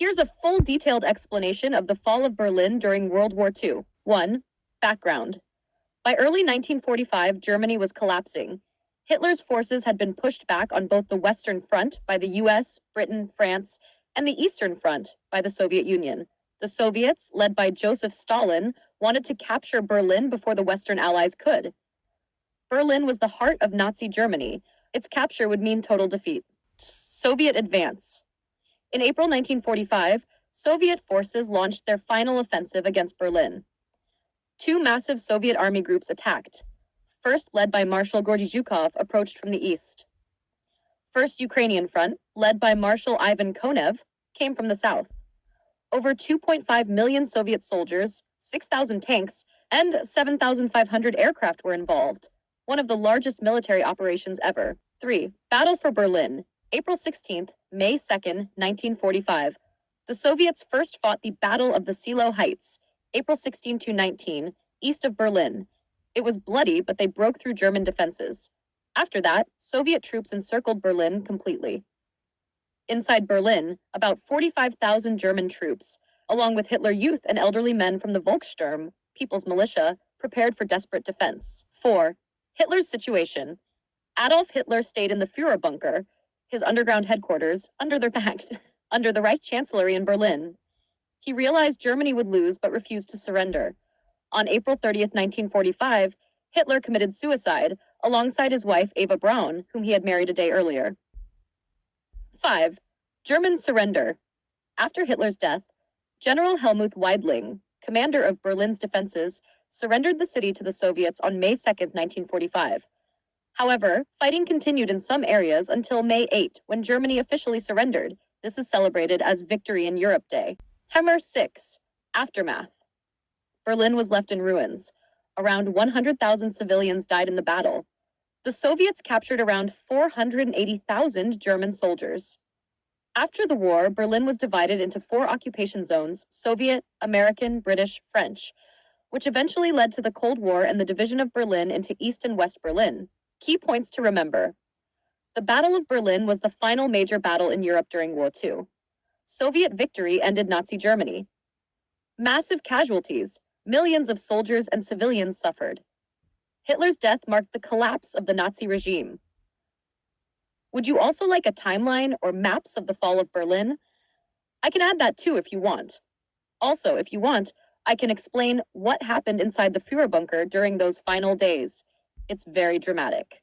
Here's a full detailed explanation of the fall of Berlin during World War II. 1. Background. By early 1945, Germany was collapsing. Hitler's forces had been pushed back on both the Western Front by the US, Britain, France, and the Eastern Front by the Soviet Union. The Soviets, led by Joseph Stalin, wanted to capture Berlin before the Western Allies could. Berlin was the heart of Nazi Germany. Its capture would mean total defeat. Soviet advance. In April 1945, Soviet forces launched their final offensive against Berlin. Two massive Soviet army groups attacked. First, led by Marshal Gordy Zhukov, approached from the east. First Ukrainian Front, led by Marshal Ivan Konev, came from the south. Over 2.5 million Soviet soldiers, 6,000 tanks, and 7,500 aircraft were involved, one of the largest military operations ever. 3. Battle for Berlin, April 16th, May 2nd, 1945. The Soviets first fought the Battle of the Silo Heights, April 16 to 19, east of Berlin. It was bloody, but they broke through German defenses. After that, Soviet troops encircled Berlin completely. Inside Berlin, about 45,000 German troops, along with Hitler Youth and elderly men from the Volkssturm, People's Militia, prepared for desperate defense. 4. Hitler's situation. Adolf Hitler stayed in the Führer bunker, his underground headquarters, under the Reich Chancellery in Berlin. He realized Germany would lose but refused to surrender. On April 30th, 1945, Hitler committed suicide alongside his wife Eva Braun, whom he had married a day earlier. 5. German surrender. After Hitler's death, General Helmuth Weidling, commander of Berlin's defenses, surrendered the city to the Soviets on May 2nd, 1945. However, fighting continued in some areas until May 8, when Germany officially surrendered. This is celebrated as Victory in Europe Day. Hammer 6. Aftermath. Berlin was left in ruins. Around 100,000 civilians died in the battle. The Soviets captured around 480,000 German soldiers. After the war, Berlin was divided into 4 occupation zones: Soviet, American, British, French, which eventually led to the Cold War and the division of Berlin into East and West Berlin. Key points to remember. The Battle of Berlin was the final major battle in Europe during World War II. Soviet victory ended Nazi Germany. Massive casualties. Millions of soldiers and civilians suffered. Hitler's death marked the collapse of the Nazi regime. Would you also like a timeline or maps of the fall of Berlin? I can add that too if you want. Also, if you want, I can explain what happened inside the Führer bunker during those final days. It's very dramatic.